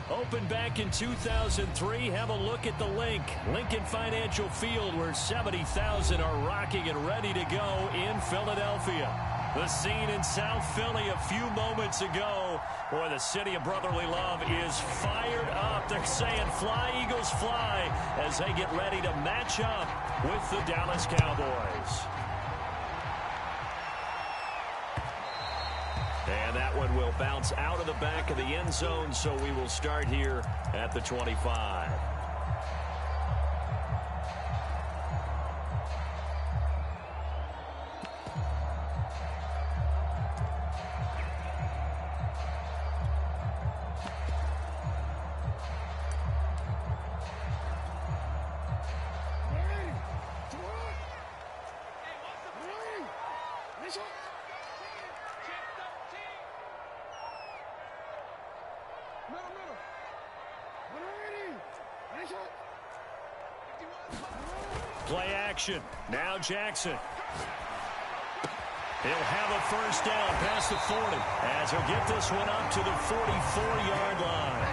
Opened back in 2003, have a look at the Lincoln Financial Field, where 70,000 are rocking and ready to go in Philadelphia. The scene in South Philly a few moments ago, where the city of brotherly love is fired up. They're saying, "Fly, Eagles, fly," as they get ready to match up with the Dallas Cowboys. And that one will bounce out of the back of the end zone, so we will start here at the 25. Play action. Now Jackson. He'll have a first down past the 40 as he'll get this one up to the 44-yard line.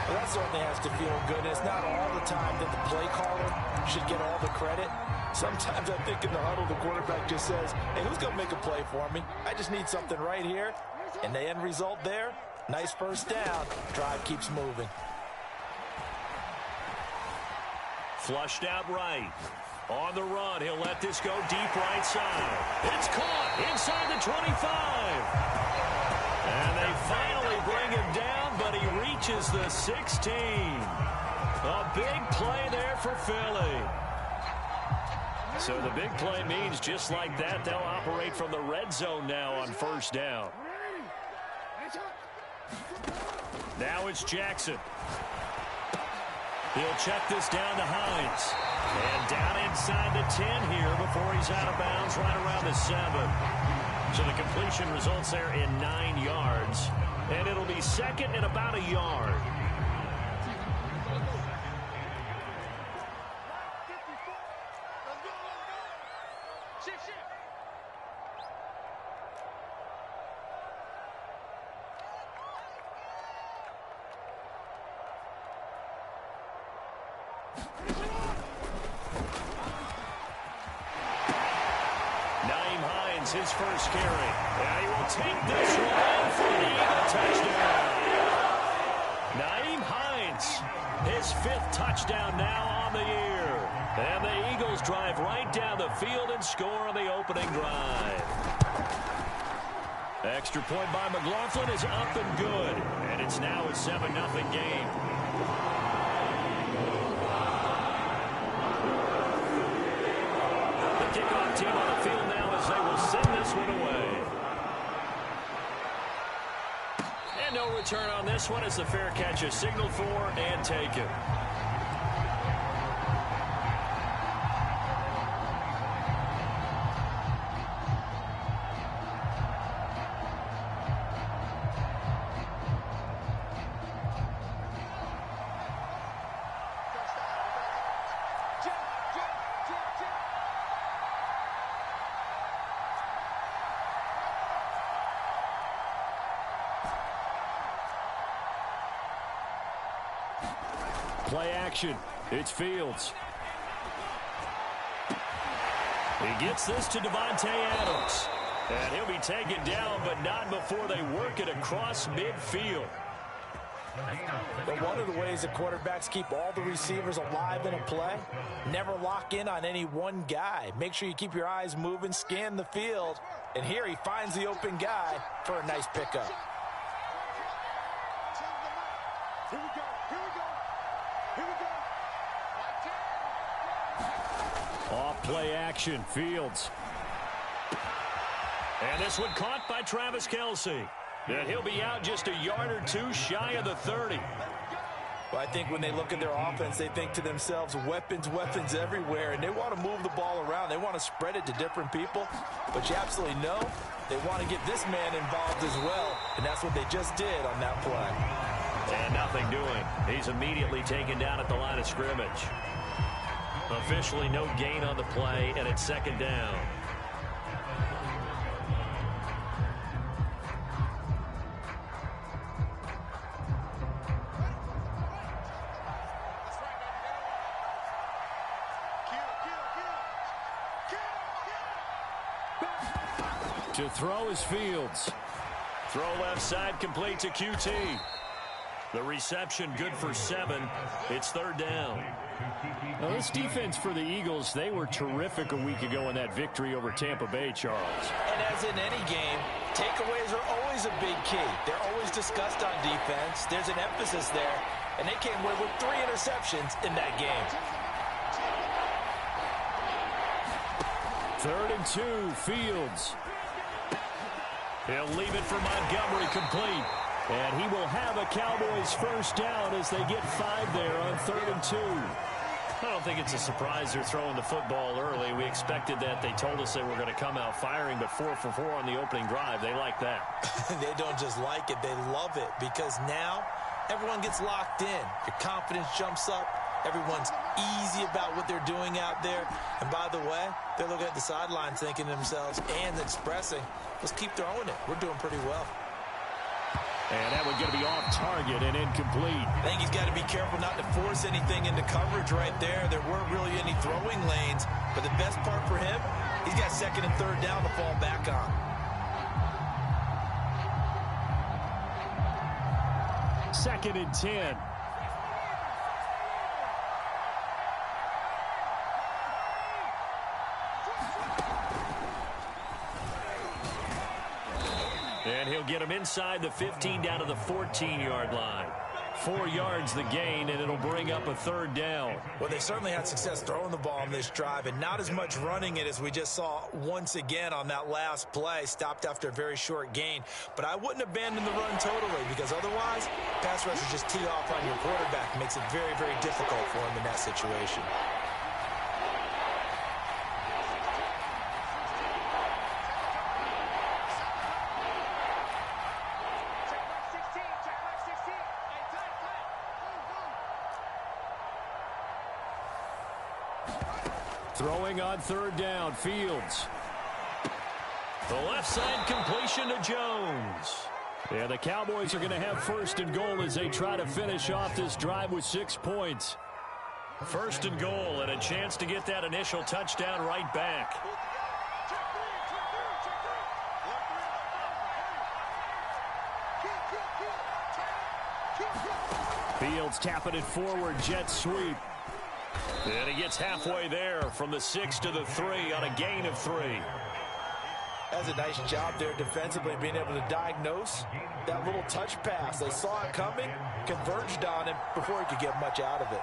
Well, that certainly has to feel good. It's not all the time that the play caller should get all the credit. Sometimes I think in the huddle, the quarterback just says, "Hey, who's going to make a play for me? I just need something right here." And the end result there, nice first down. Drive keeps moving. Flushed out right. On the run, he'll let this go deep right side. It's caught inside the 25. And they finally bring him down, but he reaches the 16. A big play there for Philly. So the big play means just like that, they'll operate from the red zone now on first down. Now it's Jackson. He'll check this down to Hines. And down inside the 10 here before he's out of bounds right around the 7. So the completion results there in 9 yards. And it'll be second and about a yard. His first carry. And he will take this one for the Eagle touchdown. Nyheim Hines, his 5th touchdown now on the year. And the Eagles drive right down the field and score on the opening drive. Extra point by McLaughlin is up and good. And it's now a 7-0 game. The kickoff team on the field now as they will send this one away. And no return on this one as the fair catch is signaled for and taken. Play action. It's Fields. He gets this to Devontae Adams. And he'll be taken down, but not before they work it across midfield. But one of the ways that quarterbacks keep all the receivers alive in a play, never lock in on any one guy. Make sure you keep your eyes moving, scan the field. And here he finds the open guy for a nice pickup. Here we go. Here we go. Here we go. Off play action, Fields. And this one caught by Travis Kelce. And he'll be out just a yard or two shy of the 30. Well, I think when they look at their offense, they think to themselves, weapons, weapons everywhere, and they want to move the ball around. They want to spread it to different people. But you absolutely know they want to get this man involved as well, and that's what they just did on that play. And nothing doing. He's immediately taken down at the line of scrimmage. Officially no gain on the play, and it's second down. To throw is Fields. Throw left side complete to QT. The reception good for 7. It's 3rd down. Now this defense for the Eagles, they were terrific a week ago in that victory over Tampa Bay, Charles. And as in any game, takeaways are always a big key. They're always discussed on defense. There's an emphasis there, and they came away with 3 interceptions in that game. 3rd and 2, Fields. He'll leave it for Montgomery complete. And he will have a Cowboys first down as they get 5 there on 3rd and 2. I don't think it's a surprise they're throwing the football early. We expected that. They told us they were going to come out firing, but 4 for 4 on the opening drive. They like that. They don't just like it. They love it because now everyone gets locked in. Your confidence jumps up. Everyone's easy about what they're doing out there. And by the way, they're looking at the sidelines thinking to themselves and expressing, let's keep throwing it. We're doing pretty well. And that one's going to be off target and incomplete. I think he's got to be careful not to force anything into coverage right there. There weren't really any throwing lanes. But the best part for him, he's got 2nd and 3rd down to fall back on. 2nd and 10. And he'll get him inside the 15 down to the 14-yard line. 4 yards the gain, and it'll bring up a 3rd down. Well, they certainly had success throwing the ball on this drive, and not as much running it as we just saw once again on that last play. Stopped after a very short gain. But I wouldn't abandon the run totally, because otherwise, pass rushers just tee off on your quarterback. It makes it very, very difficult for him in that situation. Throwing on 3rd down, Fields. The left side completion to Jones. Yeah, the Cowboys are going to have 1st and goal as they try to finish off this drive with 6 points. 1st and goal and a chance to get that initial touchdown right back. Fields tapping it forward, jet sweep. And he gets halfway there from the 6 to the 3 on a gain of 3. That's a nice job there defensively, being able to diagnose that little touch pass. They saw it coming, converged on him before he could get much out of it.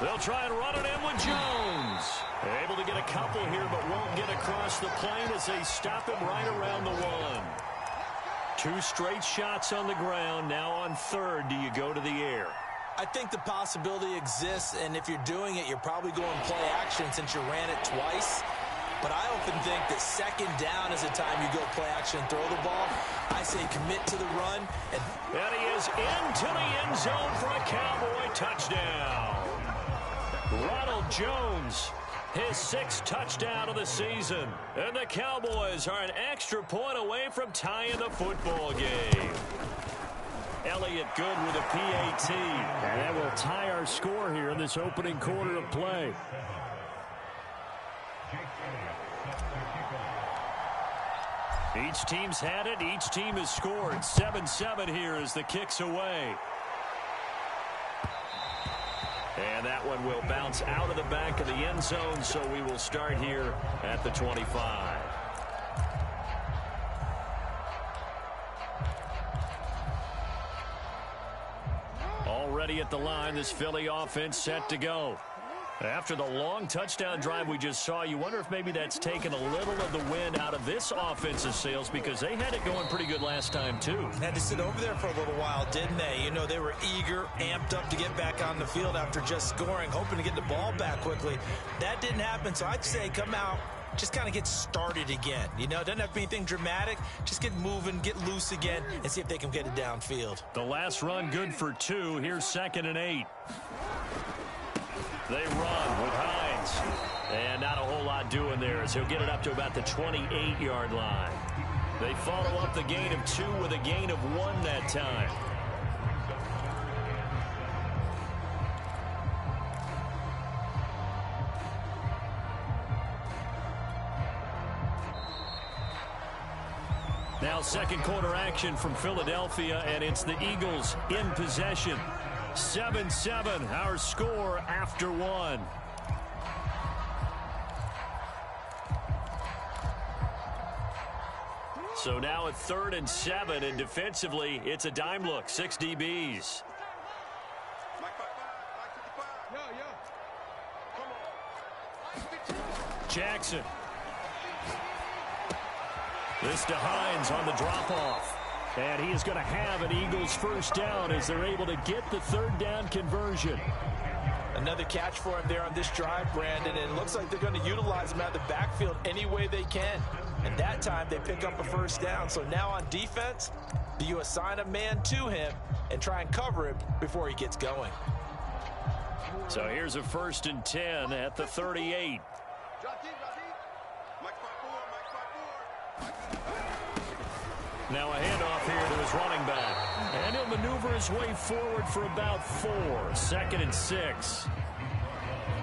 They'll try and run it in with Jones. Able to get a couple here, but won't get across the plane as they stop him right around the 1. 2 straight shots on the ground. Now on 3rd, do you go to the air? I think the possibility exists, and if you're doing it, you're probably going play action since you ran it twice. But I often think that 2nd down is the time you go play action and throw the ball. I say commit to the run. And he is into the end zone for a Cowboy touchdown. Ronald Jones, his 6th touchdown of the season. And the Cowboys are an extra point away from tying the football game. Elliott good with a PAT. And that will tie our score here in this opening quarter of play. Each team's had it. Each team has scored. 7-7 here as the kick's away. And that one will bounce out of the back of the end zone, so we will start here at the 25. Already at the line, this Philly offense set to go. After the long touchdown drive we just saw, you wonder if maybe that's taken a little of the wind out of this offensive sails, because they had it going pretty good last time, too. Had to sit over there for a little while, didn't they? You know, they were eager, amped up to get back on the field after just scoring, hoping to get the ball back quickly. That didn't happen, so I'd say come out, just kind of get started again. You know, doesn't have to be anything dramatic. Just get moving, get loose again, and see if they can get it downfield. The last run good for 2. Here's 2nd and 8. They run with Hines. And not a whole lot doing there as he'll get it up to about the 28-yard line. They follow up the gain of 2 with a gain of 1 that time. Now second quarter action from Philadelphia, and it's the Eagles in possession. 7-7, our score after one. So now at 3rd and 7, and defensively, it's a dime look, 6 DBs. Jackson. This to Hines on the drop-off. And he is going to have an Eagles first down as they're able to get the 3rd down conversion. Another catch for him there on this drive, Brandon. And it looks like they're going to utilize him out of the backfield any way they can. And that time they pick up a first down. So now on defense, you assign a man to him and try and cover him before he gets going. So here's a 1st and 10 at the 38. Now a handoff here to his running back. And he'll maneuver his way forward for about 4. 2nd and 6.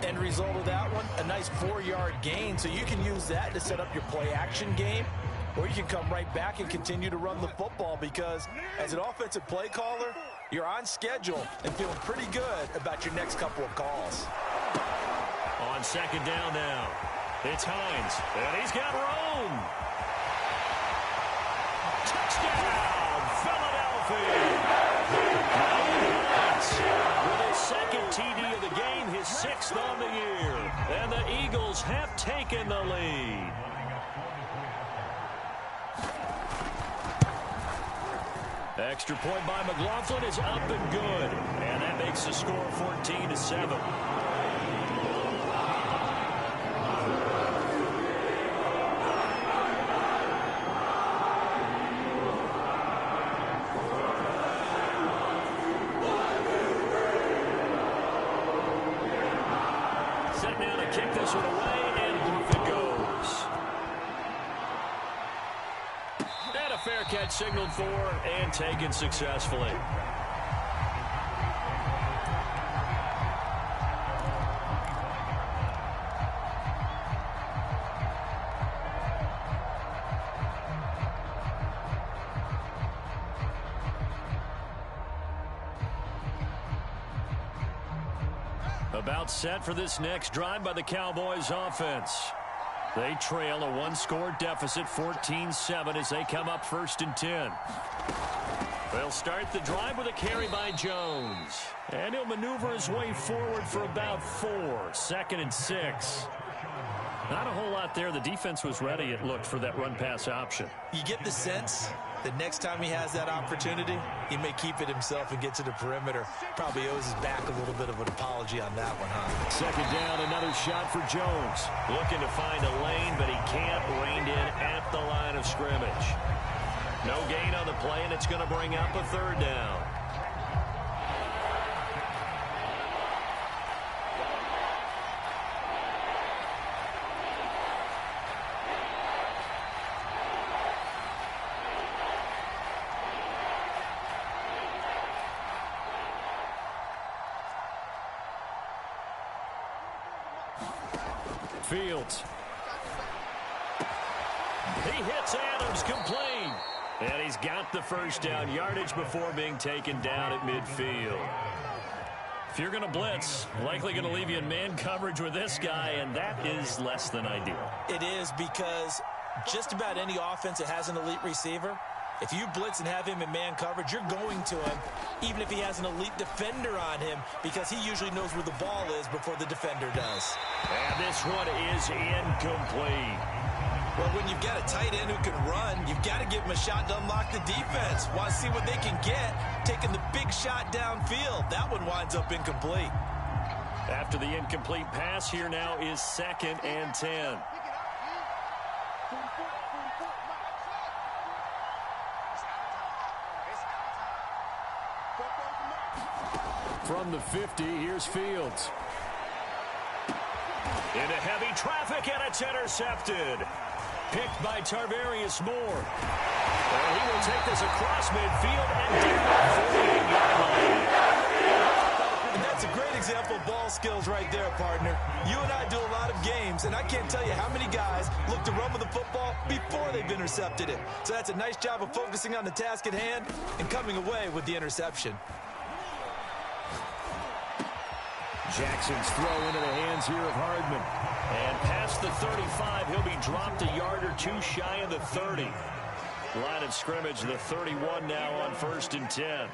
End result of that one, a nice 4-yard gain. So you can use that to set up your play-action game, or you can come right back and continue to run the football because as an offensive play caller, you're on schedule and feeling pretty good about your next couple of calls. On 2nd down now, it's Hines, and he's got room. Touchdown, Philadelphia. With his 2nd TD of the game, his 6th on the year. And the Eagles have taken the lead. Extra point by McLaughlin is up and good. And that makes the score 14-7. Kick this one away, and off it goes. And a fair catch signaled for and taken successfully. About set for this next drive by the Cowboys offense. They trail a 1-score deficit, 14-7, as they come up 1st and 10. They'll start the drive with a carry by Jones. And he'll maneuver his way forward for about 4. 2nd and 6. Not a whole lot there. The defense was ready, it looked, for that run-pass option. You get the sense that next time he has that opportunity, he may keep it himself and get to the perimeter. Probably owes his back a little bit of an apology on that one, huh? 2nd down, another shot for Jones. Looking to find a lane, but he can't. Reined in at the line of scrimmage. No gain on the play, and it's going to bring up a 3rd down. Fields. He hits Adams, complete. And he's got the first down, yardage before being taken down at midfield. If you're going to blitz, likely going to leave you in man coverage with this guy, and that is less than ideal. It is, because just about any offense that has an elite receiver, if you blitz and have him in man coverage, you're going to him, even if he has an elite defender on him, because he usually knows where the ball is before the defender does. And this one is incomplete. Well, when you've got a tight end who can run, you've got to give him a shot to unlock the defense. Want to see what they can get, taking the big shot downfield. That one winds up incomplete. After the incomplete pass, here now is 2nd and 10. From the 50, here's Fields. Into heavy traffic, and it's intercepted. Picked by Tarvarius Moore. And he will take this across midfield and down the 48-yard line. And that's a great great example of ball skills right there, partner. You and I do a lot of games, and I can't tell you how many guys look to run with the football before they've intercepted it. So that's a nice job of focusing on the task at hand and coming away with the interception. Jackson's throw into the hands here of Hardman. And past the 35, he'll be dropped a yard or two shy of the 30. Line of scrimmage, the 31 now on 1st and 10.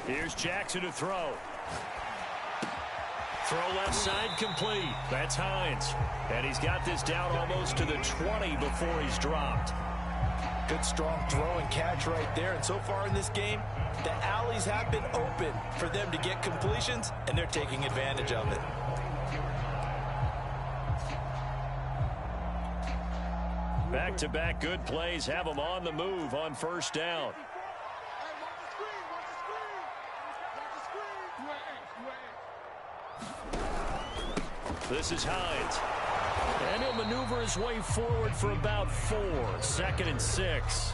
Here's Jackson to throw. Throw left side complete. That's Hines. And he's got this down almost to the 20 before he's dropped. Good strong throw and catch right there. And so far in this game, the alleys have been open for them to get completions, and they're taking advantage of it. Back-to-back good plays have them on the move on 1st down. This is Hines. And he'll maneuver his way forward for about 4. 2nd and 6.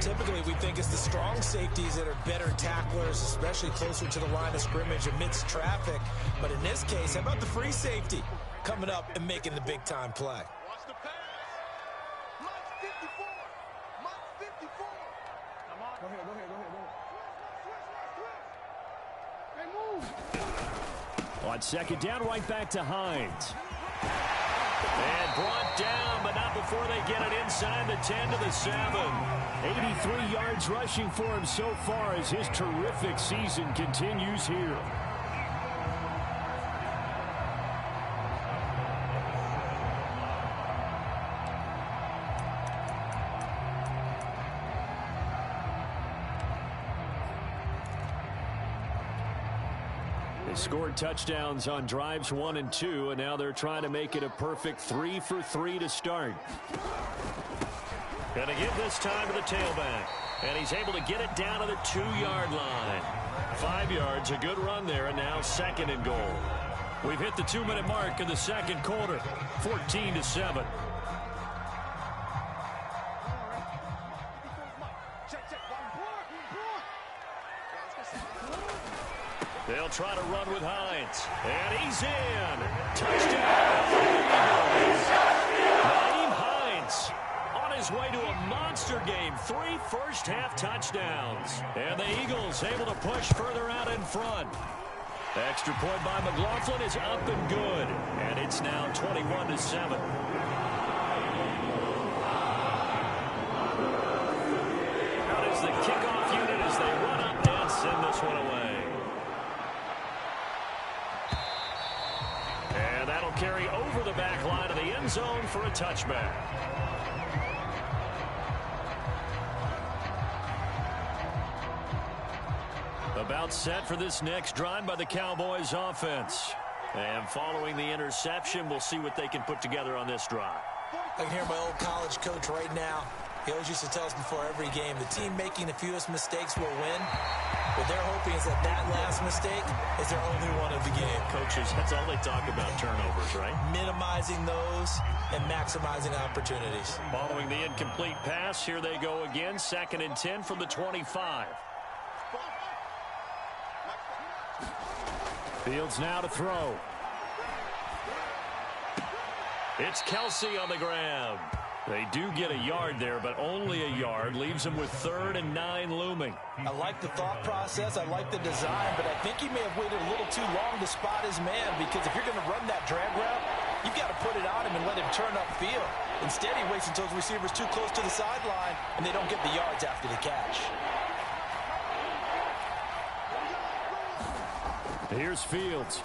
Typically, we think it's the strong safeties that are better tacklers, especially closer to the line of scrimmage amidst traffic. But in this case, how about the free safety coming up and making the big-time play? Watch the pass. Mark 54. Mark 54. Come on. Go ahead. Hey, move. On 2nd down, right back to Hines. And brought down, but not before they get it inside the 10 to the 7. 83 yards rushing for him so far as his terrific season continues here. They scored touchdowns on drives 1 and 2, and now they're trying to make it a perfect 3 for 3 to start. Going to give this time to the tailback, and he's able to get it down to the 2-yard line. 5 yards, a good run there, and now 2nd and goal. We've hit the 2-minute mark in the 2nd quarter, 14-7. They'll try to run with Hines. And he's in. Touchdown. Naeem Hines on his way to a monster game. 3 first-half touchdowns. And the Eagles able to push further out in front. Extra point by McLaughlin is up and good. And it's now 21-7. Out is the kickoff unit as they run up and send this one away. And that'll carry over the back line of the end zone for a touchback. About set for this next drive by the Cowboys offense. And following the interception, we'll see what they can put together on this drive. I can hear my old college coach right now. He always used to tell us before every game, the team making the fewest mistakes will win. What they're hoping is that that last mistake is their only one of the game. Coaches, that's all they talk about, turnovers, right? Minimizing those and maximizing opportunities. Following the incomplete pass, here they go again. 2nd and 10 from the 25. Fields now to throw. It's Kelsey on the ground. They do get a yard there, but only a yard. Leaves them with 3rd and 9 looming. I like the thought process. I like the design, but I think he may have waited a little too long to spot his man, because if you're going to run that drag route, you've got to put it on him and let him turn upfield. Instead, he waits until his receiver's too close to the sideline, and they don't get the yards after the catch. Here's Fields.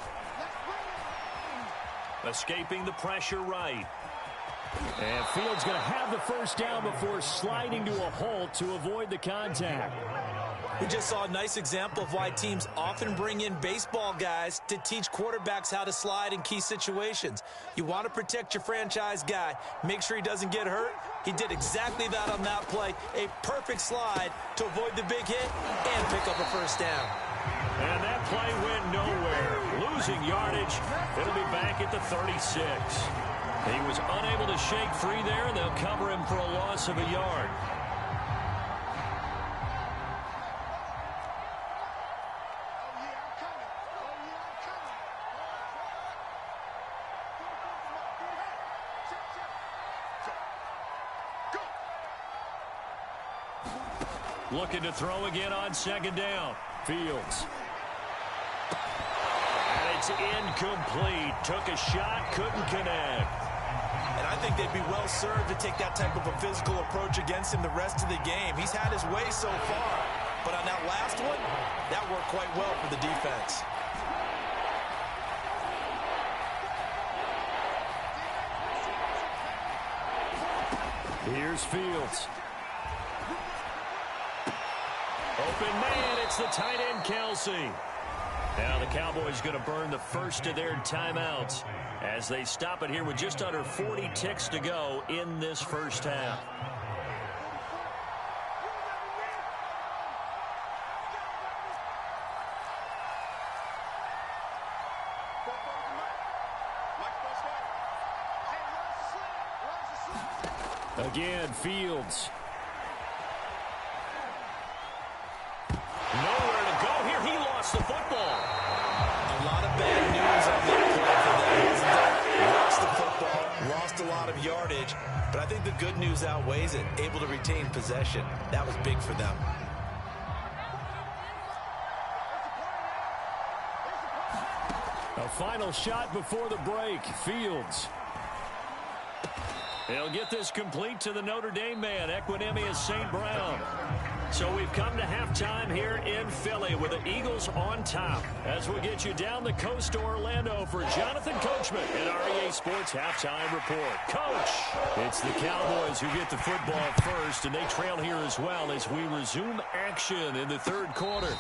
Escaping the pressure right. And Fields going to have the first down before sliding to a halt to avoid the contact. We just saw a nice example of why teams often bring in baseball guys to teach quarterbacks how to slide in key situations. You want to protect your franchise guy. Make sure he doesn't get hurt. He did exactly that on that play. A perfect slide to avoid the big hit and pick up a first down. And that play went nowhere. Losing yardage. It'll be back at the 36. He was unable to shake free there, and they'll cover him for a loss of a yard. Looking to throw again on second down. Fields. And it's incomplete. Took a shot, couldn't connect. And I think they'd be well served to take that type of a physical approach against him the rest of the game. He's had his way so far. But on that last one, that worked quite well for the defense. Here's Fields. Open man, it's the tight end, Kelsey. Now the Cowboys going to burn the first of their timeouts as they stop it here with just under 40 ticks to go in this first half. Again, Fields. Nowhere to go here. He lost the football. A lot of bad news on that play for them, isn't there? Lost the football, lost a lot of yardage, but I think the good news outweighs it. Able to retain possession. That was big for them. A final shot before the break. Fields. He'll get this complete to the Notre Dame man, Equinemius St. Brown. So we've come to halftime here in Philly with the Eagles on top. As we get you down the coast to Orlando for Jonathan Coachman at our EA Sports Halftime Report. Coach, it's the Cowboys who get the football first, and they trail here as well as we resume action in the third quarter.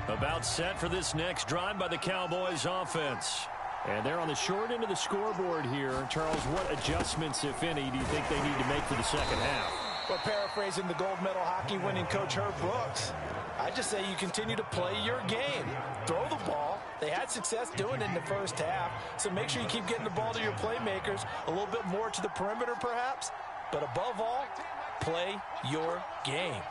About set for this next drive by the Cowboys offense. And they're on the short end of the scoreboard here. Charles, what adjustments, if any, do you think they need to make for the second half? Well, paraphrasing the gold medal hockey winning coach Herb Brooks, I just say you continue to play your game. Throw the ball. They had success doing it in the first half, so make sure you keep getting the ball to your playmakers, a little bit more to the perimeter perhaps, but above all, play your game.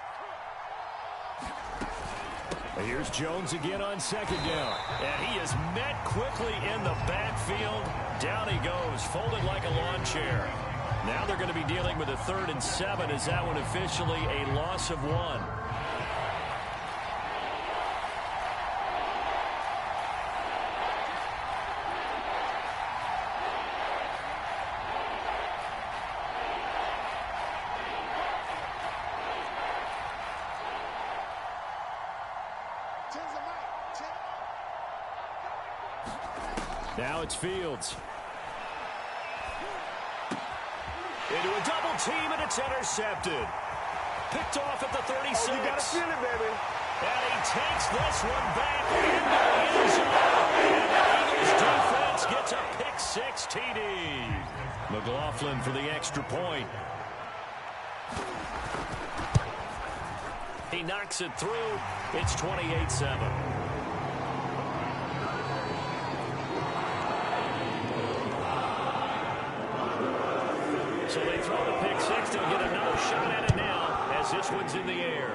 Here's Jones again on second down. And he is met quickly in the backfield. Down he goes, folded like a lawn chair. Now they're going to be dealing with a 3rd and 7. Is that one officially a loss of 1? Now it's Fields. Into a double team, and it's intercepted. Picked off at the 36. Oh, you gotta feel it, baby. And he takes this one back into the end zone. And the Eagles defense gets a pick-6 TD. McLaughlin for the extra point. He knocks it through. It's 28-7. So they throw the pick-6 to get another shot at it now as this one's in the air.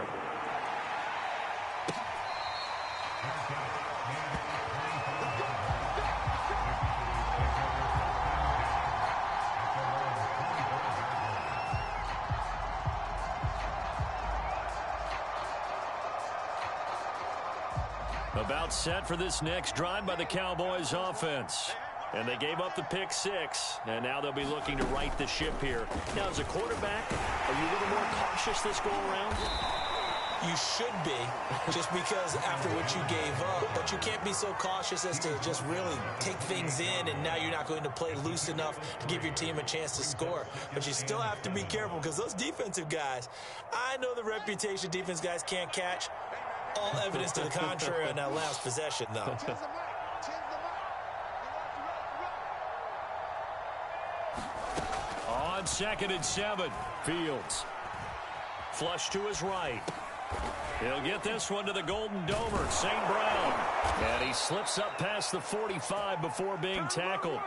About set for this next drive by the Cowboys offense. And they gave up the pick 6, and now they'll be looking to right the ship here. Now, as a quarterback, are you a little more cautious this go-around? You should be, just because after what you gave up. But you can't be so cautious as to just really take things in, and now you're not going to play loose enough to give your team a chance to score. But you still have to be careful, because those defensive guys, I know the reputation defense guys can't catch. All evidence to the contrary on that last possession, though. On 2nd and 7, Fields. Flush to his right. He'll get this one to the Golden Domer, St. Brown. And he slips up past the 45 before being tackled.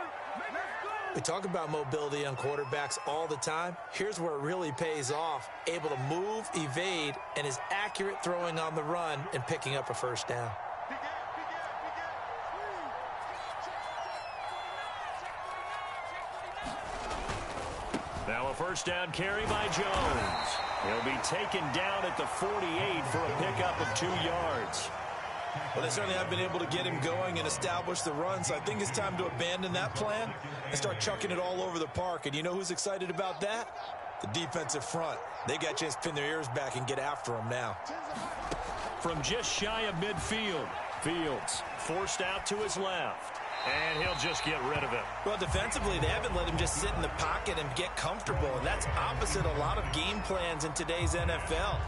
We talk about mobility on quarterbacks all the time. Here's where it really pays off. Able to move, evade, and is accurate throwing on the run and picking up a first down. Now a first down carry by Jones. He'll be taken down at the 48 for a pickup of 2 yards. Well, they certainly have been able to get him going and establish the run, so I think it's time to abandon that plan and start chucking it all over the park. And you know who's excited about that? The defensive front. They got a chance to pin their ears back and get after him now. From just shy of midfield, Fields forced out to his left. And he'll just get rid of it. Well, defensively, they haven't let him just sit in the pocket and get comfortable. And that's opposite a lot of game plans in today's NFL.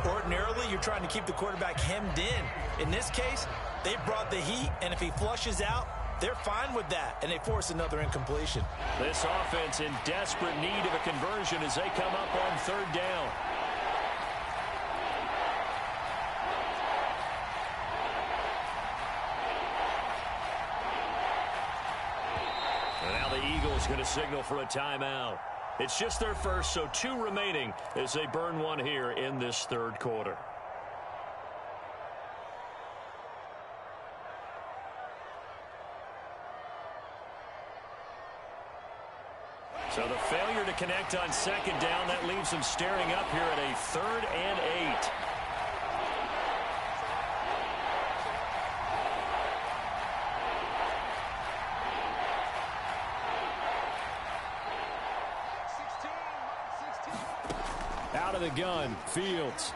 Ordinarily, you're trying to keep the quarterback hemmed in. In this case, they brought the heat, and if he flushes out, they're fine with that, and they force another incompletion. This offense in desperate need of a conversion as they come up on 3rd down. And now the Eagles going to signal for a timeout. It's just their first, so 2 remaining as they burn one here in this 3rd quarter. So the failure to connect on 2nd down, that leaves them staring up here at a 3rd and 8. Out of the gun, Fields.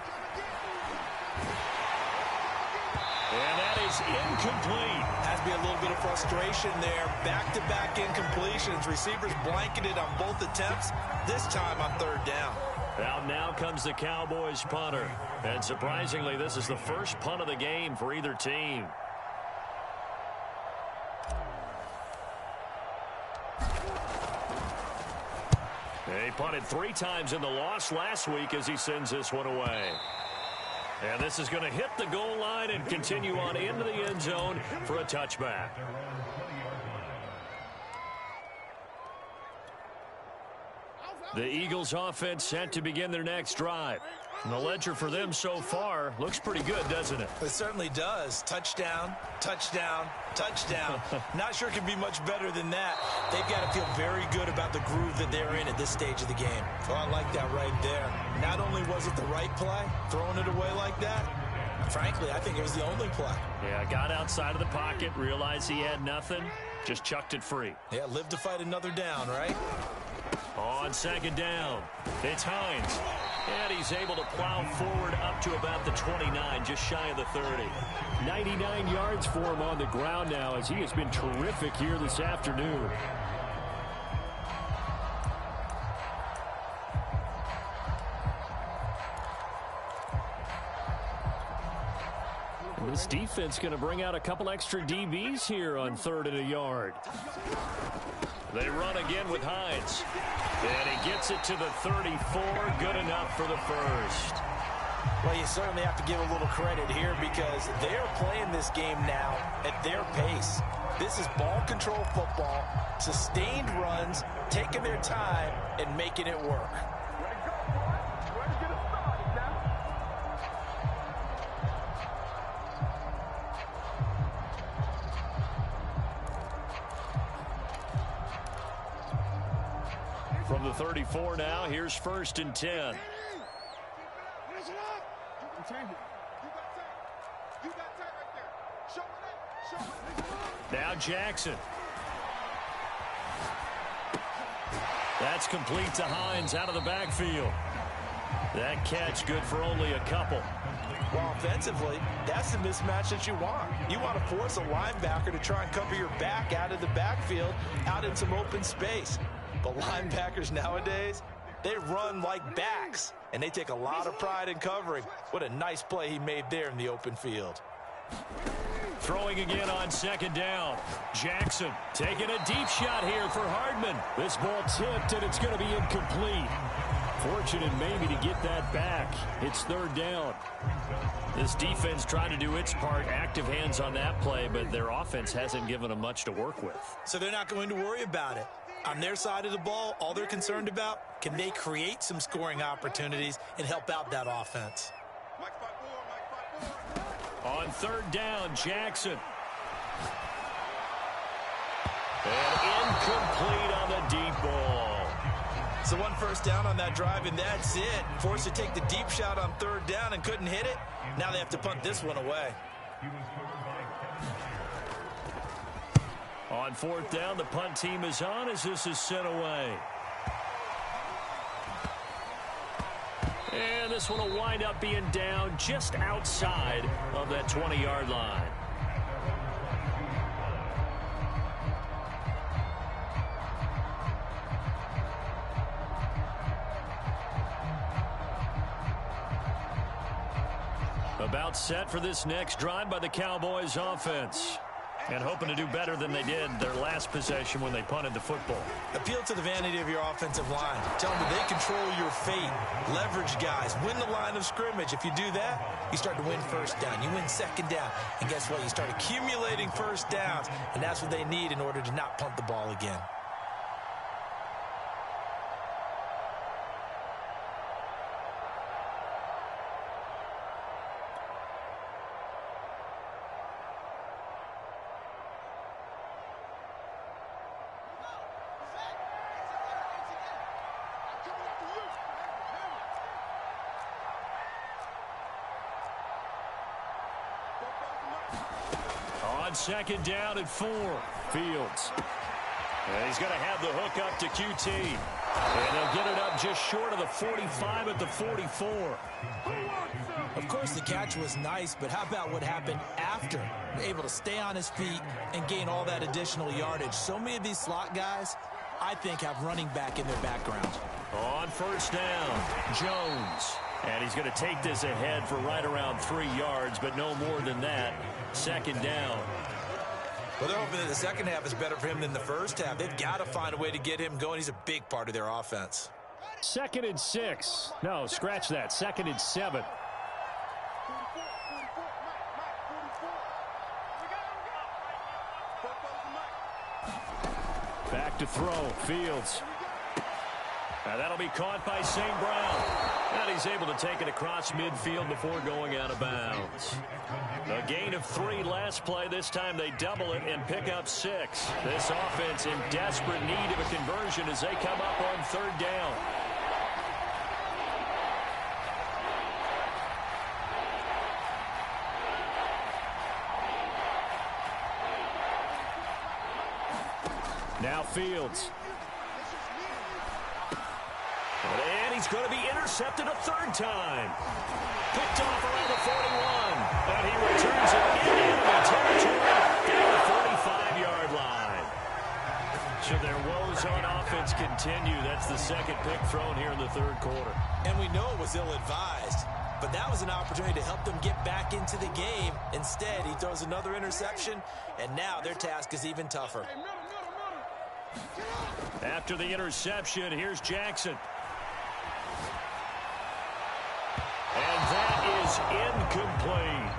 And that is incomplete. Has to be a little bit of frustration there. Back-to-back incompletions. Receivers blanketed on both attempts, this time on 3rd down. Out now comes the Cowboys punter. And surprisingly, this is the first punt of the game for either team. He punted 3 times in the loss last week as he sends this one away. And this is going to hit the goal line and continue on into the end zone for a touchback. The Eagles offense set to begin their next drive. And the ledger for them so far looks pretty good, doesn't it? It certainly does. Touchdown, touchdown, touchdown. Not sure it can be much better than that. They've got to feel very good about the groove that they're in at this stage of the game. Oh, I like that right there. Not only was it the right play, throwing it away like that, frankly, I think it was the only play. Yeah, got outside of the pocket, realized he had nothing, just chucked it free. Yeah, live to fight another down, right? On 2nd down, it's Hines. And he's able to plow forward up to about the 29, just shy of the 30. 99 yards for him on the ground now as he has been terrific here this afternoon. And this defense going to bring out a couple extra DBs here on 3rd and a yard. They run again with Hines. And he gets it to the 34. Good enough for the first. Well, you certainly have to give a little credit here because they're playing this game now at their pace. This is ball control football, sustained runs, taking their time, and making it work. From the 34 now, here's 1st and 10. Now Jackson. That's complete to Hines out of the backfield. That catch good for only a couple. Well, offensively, that's the mismatch that you want. You want to force a linebacker to try and cover your back out of the backfield, out in some open space. But linebackers nowadays, they run like backs, and they take a lot of pride in covering. What a nice play he made there in the open field. Throwing again on second down. Jackson taking a deep shot here for Hardman. This ball tipped, and it's going to be incomplete. Fortunate maybe to get that back. It's third down. This defense trying to do its part. Active hands on that play, but their offense hasn't given them much to work with. So they're not going to worry about it. On their side of the ball, all they're concerned about, can they create some scoring opportunities and help out that offense? On third down, Jackson. And incomplete on the deep ball. So one first down on that drive, and that's it. Forced to take the deep shot on third down and couldn't hit it. Now they have to punt this one away. On fourth down, the punt team is on as this is sent away. And this one will wind up being down just outside of that 20-yard line. About set for this next drive by the Cowboys offense. And hoping to do better than they did their last possession when they punted the football. Appeal to the vanity of your offensive line. Tell them that they control your fate. Leverage guys. Win the line of scrimmage. If you do that, you start to win first down. You win second down. And guess what? You start accumulating first downs. And that's what they need in order to not punt the ball again. On second down at 4, Fields. And he's going to have the hook up to QT. And they'll get it up just short of the 45 at the 44. Of course, the catch was nice, but how about what happened after? Able to stay on his feet and gain all that additional yardage. So many of these slot guys, I think, have running back in their background. On first down, Jones. And he's going to take this ahead for right around 3 yards, but no more than that. Second down. Well, they're hoping that the second half is better for him than the first half. They've got to find a way to get him going. He's a big part of their offense. 2nd and 6. No, scratch that. 2nd and 7. Back to throw. Fields. Now that'll be caught by St. Brown. And he's able to take it across midfield before going out of bounds. A gain of 3 last play. This time they double it and pick up 6. This offense in desperate need of a conversion as they come up on third down. Now Fields. And he's going to be intercepted a 3rd time. Picked off around the 41. And he returns it in enemy territory down the 45-yard line. Should their woes on offense continue, that's the 2nd pick thrown here in the 3rd quarter. And we know it was ill-advised. But that was an opportunity to help them get back into the game. Instead, he throws another interception, and now their task is even tougher. After the interception, here's Jackson. And that is incomplete.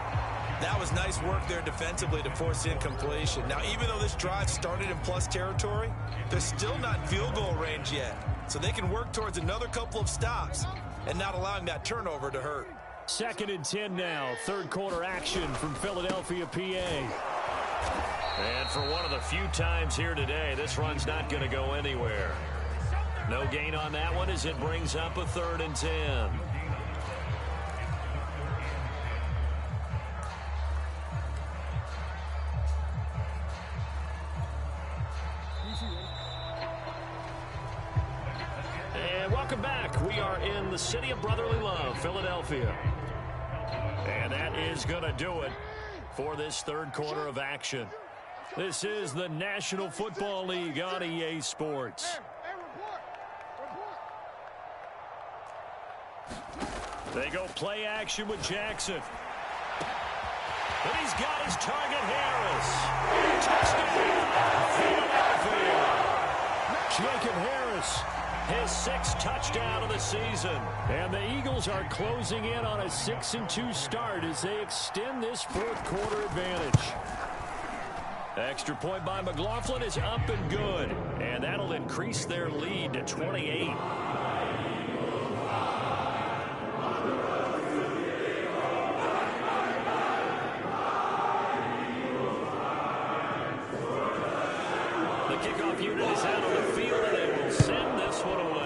That was nice work there defensively to force incompletion. Now, even though this drive started in plus territory, they're still not in field goal range yet. So they can work towards another couple of stops and not allowing that turnover to hurt. 2nd and 10 now. 3rd quarter action from Philadelphia, PA. And for one of the few times here today, this run's not going to go anywhere. No gain on that one as it brings up a 3rd and 10. Welcome back. We are in the city of brotherly love, Philadelphia. And that is going to do it for this third quarter of action. This is the National Football League on EA Sports. They go play action with Jackson. And he's got his target, Harris. Touchdown, Philadelphia. Jacob Harris, his 6th touchdown of the season. And the Eagles are closing in on a 6-2 start as they extend this fourth quarter advantage. Extra point by McLaughlin is up and good. And that'll increase their lead to 28. The kickoff unit is out on the field, and they will send this one away.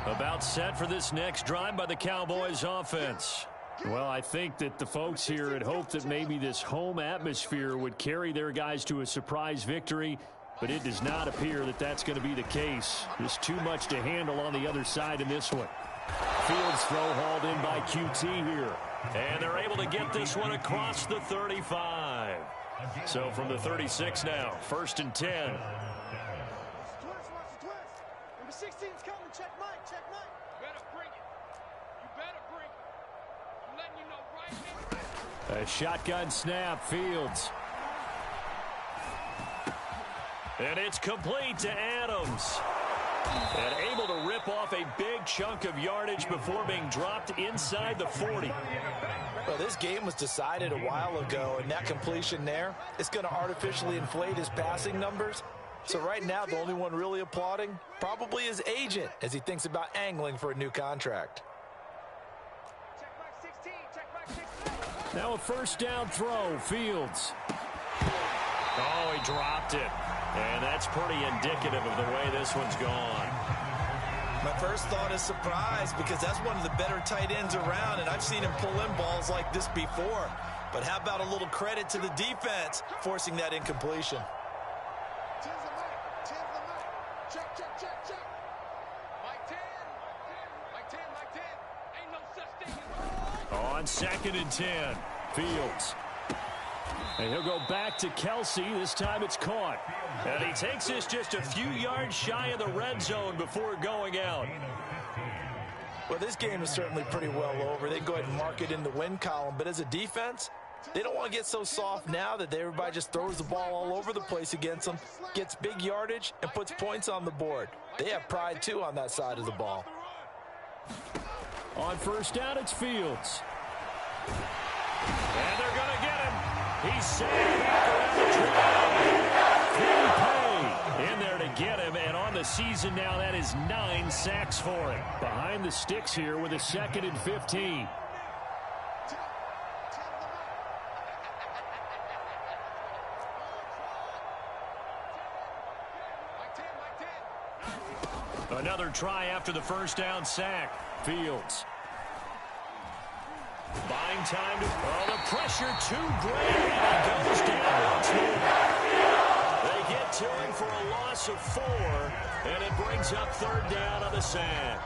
About set for this next drive by the Cowboys offense. Well, I think that the folks here had hoped that maybe this home atmosphere would carry their guys to a surprise victory, but it does not appear that that's going to be the case. There's too much to handle on the other side in this one. Fields throw hauled in by QT here. And they're able to get this one across the 35. So from the 36 now, 1st and 10. Watch the twist. Number 16's coming. Check Mike. You better bring it. I'm letting you know right now. A shotgun snap, Fields. And it's complete to Adams. And able to rip off a big chunk of yardage before being dropped inside the 40. Well, this game was decided a while ago, and that completion there, it's going to artificially inflate his passing numbers. So right now, the only one really applauding probably his agent as he thinks about angling for a new contract. Now a first down throw, Fields. Oh, he dropped it. And that's pretty indicative of the way this one's gone. My first thought is surprise because that's one of the better tight ends around, and I've seen him pull in balls like this before. But how about a little credit to the defense forcing that incompletion? On 2nd and 10, Fields. And he'll go back to Kelsey. This time it's caught. And he takes this just a few yards shy of the red zone before going out. Well, this game is certainly pretty well over. They can go ahead and mark it in the win column. But as a defense, they don't want to get so soft now that everybody just throws the ball all over the place against them, gets big yardage, and puts points on the board. They have pride, too, on that side of the ball. On first down, it's Fields. And they're going to get him. He's safe after the in there to get him. And on the season now, that is 9 sacks for him. Behind the sticks here with a 2nd and 15. Another try after the first down sack. Fields. Buying time to... Oh, the pressure too great. And he goes down once more. They get to him for a loss of 4. And it brings up 3rd down on the sack.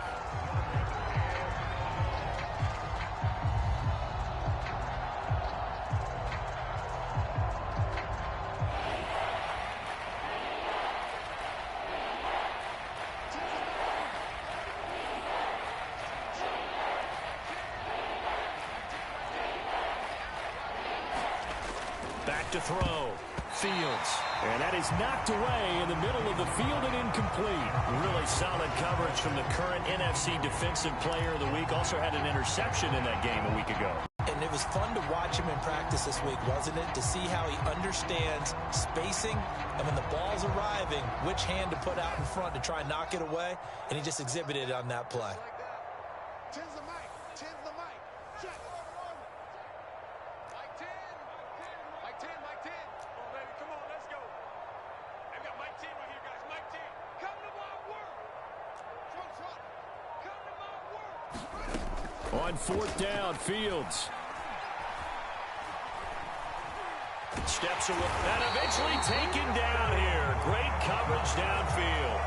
Back to throw. Fields. And that is knocked away in the middle of the field and incomplete. Really solid coverage from the current NFC Defensive Player of the Week. Also had an interception in that game a week ago. And it was fun to watch him in practice this week, wasn't it? To see how he understands spacing and when the ball's arriving, which hand to put out in front to try and knock it away. And he just exhibited it on that play. Tens the mic. Check. Mike 10. Come on, baby. Come on, let's go. I've got Mike 10 right here, guys. Mike 10. Come to my world. Front. On 4th down, Fields. Steps away and eventually taken down here. Great coverage downfield.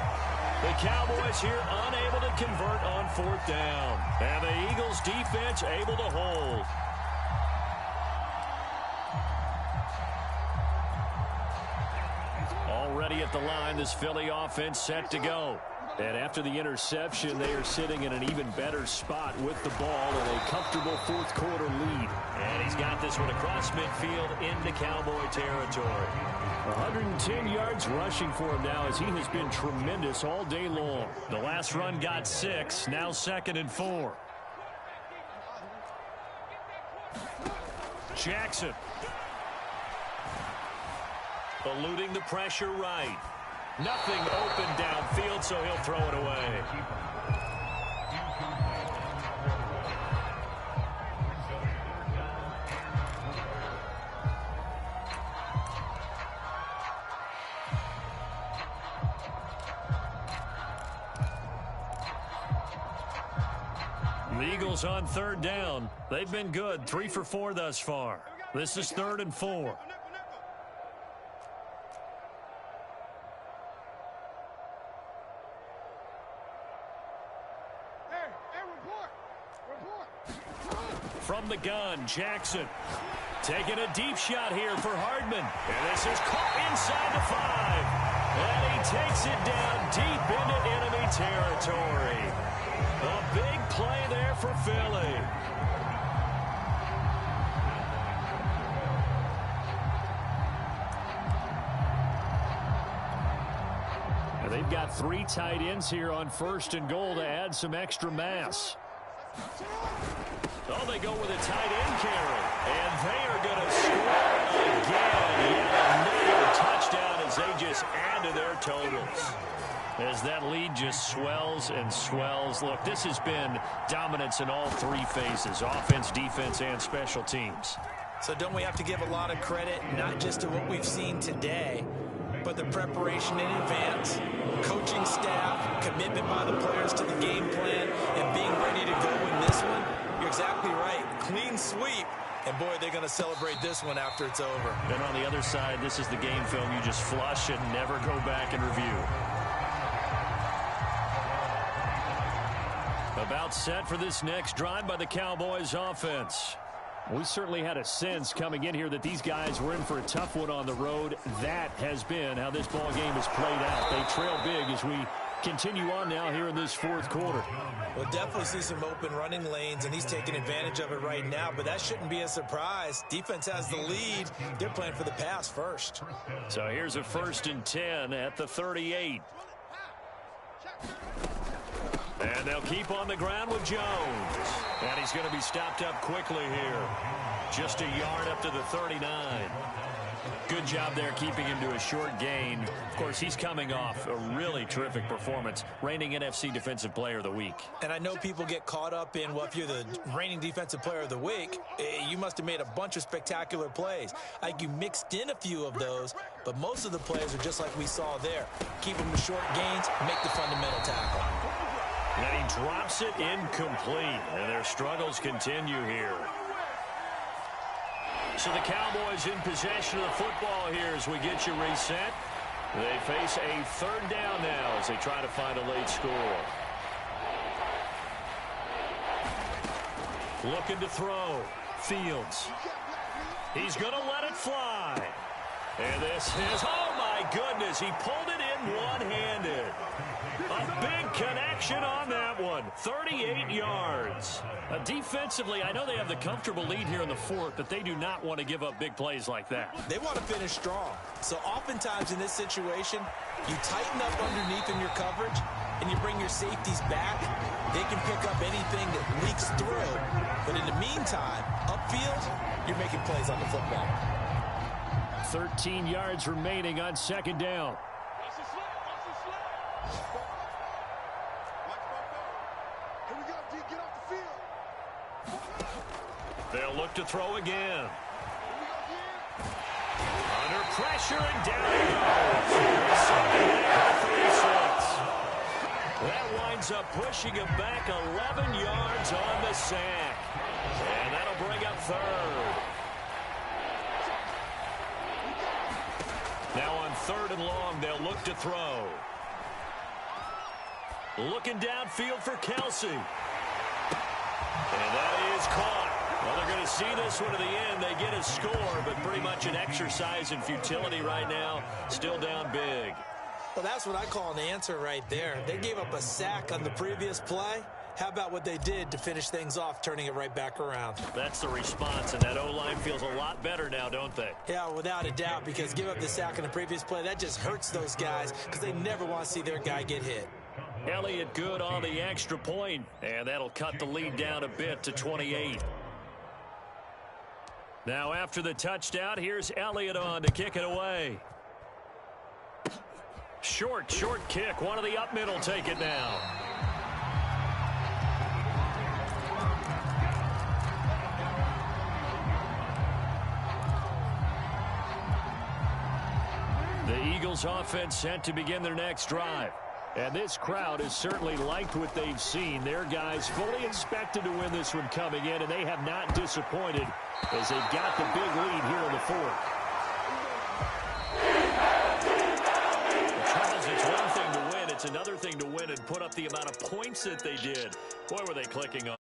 The Cowboys here unable to convert on 4th down. And the Eagles defense able to hold. Already at the line, this Philly offense set to go. And after the interception, they are sitting in an even better spot with the ball and a comfortable 4th quarter lead. And he's got this one across midfield into Cowboy territory. 110 yards rushing for him now as he has been tremendous all day long. The last run got 6, now 2nd and 4. Jackson. Eluding the pressure right. Nothing open downfield, so he'll throw it away. The Eagles on 3rd down. They've been good, 3 for 4 thus far. This is 3rd and 4. From the gun, Jackson taking a deep shot here for Hardman. And this is caught inside the 5. And he takes it down deep into enemy territory. A big play there for Philly. And they've got 3 tight ends here on 1st and goal to add some extra mass. Oh, they go with a tight end carry. And they are going to score again. Yet another touchdown as they just add to their totals. As that lead just swells and swells. Look, this has been dominance in all 3 phases. Offense, defense, and special teams. So don't we have to give a lot of credit, not just to what we've seen today, but the preparation in advance, coaching staff, commitment by the players to the game plan, and being ready to go in this one? You're exactly right. Clean sweep. And, boy, they're going to celebrate this one after it's over. And on the other side, this is the game film you just flush and never go back and review. About set for this next drive by the Cowboys offense. We certainly had a sense coming in here that these guys were in for a tough one on the road. That has been how this ball game has played out. They trail big as we continue on now here in this 4th quarter. We'll definitely see some open running lanes, and he's taking advantage of it right now, but that shouldn't be a surprise. Defense has the lead. They're playing for the pass first. So here's a 1st and 10 at the 38. And they'll keep on the ground with Jones. And he's going to be stopped up quickly here. Just a yard up to the 39. Good job there keeping him to a short gain. Of course, he's coming off a really terrific performance, reigning NFC Defensive Player of the Week. And I know people get caught up in, well, if you're the reigning Defensive Player of the Week, you must have made a bunch of spectacular plays. Like you mixed in a few of those, but most of the plays are just like we saw there. Keep them to short gains, make the fundamental tackle. And he drops it incomplete, and their struggles continue here. So the Cowboys in possession of the football here as we get you reset. They face a 3rd down now as they try to find a late score. Looking to throw. Fields. He's going to let it fly. And this is, oh my goodness, he pulled it in one-handed. A big connection on that one. 38 yards. Defensively, I know they have the comfortable lead here in the 4th, but they do not want to give up big plays like that. They want to finish strong. So oftentimes in this situation, you tighten up underneath in your coverage, and you bring your safeties back. They can pick up anything that leaks through. But in the meantime, upfield, you're making plays on the football. 13 yards remaining on 2nd down. They'll look to throw again. Under pressure and down he goes. That winds up pushing him back 11 yards on the sack. And that'll bring up third. Now on 3rd and long, they'll look to throw. Looking downfield for Kelsey. And that is caught. Well, they're going to see this one to the end. They get a score, but pretty much an exercise in futility right now. Still down big. Well, that's what I call an answer right there. They gave up a sack on the previous play. How about what they did to finish things off, turning it right back around? That's the response, and that O-line feels a lot better now, don't they? Yeah, without a doubt, because give up the sack on the previous play, that just hurts those guys because they never want to see their guy get hit. Elliott good on the extra point, and that'll cut the lead down a bit to 28. Now after the touchdown, here's Elliott on to kick it away. Short kick. One of the up middle take it now. The Eagles offense set to begin their next drive. And this crowd has certainly liked what they've seen. Their guys fully expected to win this one coming in, and they have not disappointed as they've got the big lead here in the 4th. Because it's one thing to win, it's another thing to win and put up the amount of points that they did. Boy, were they clicking on.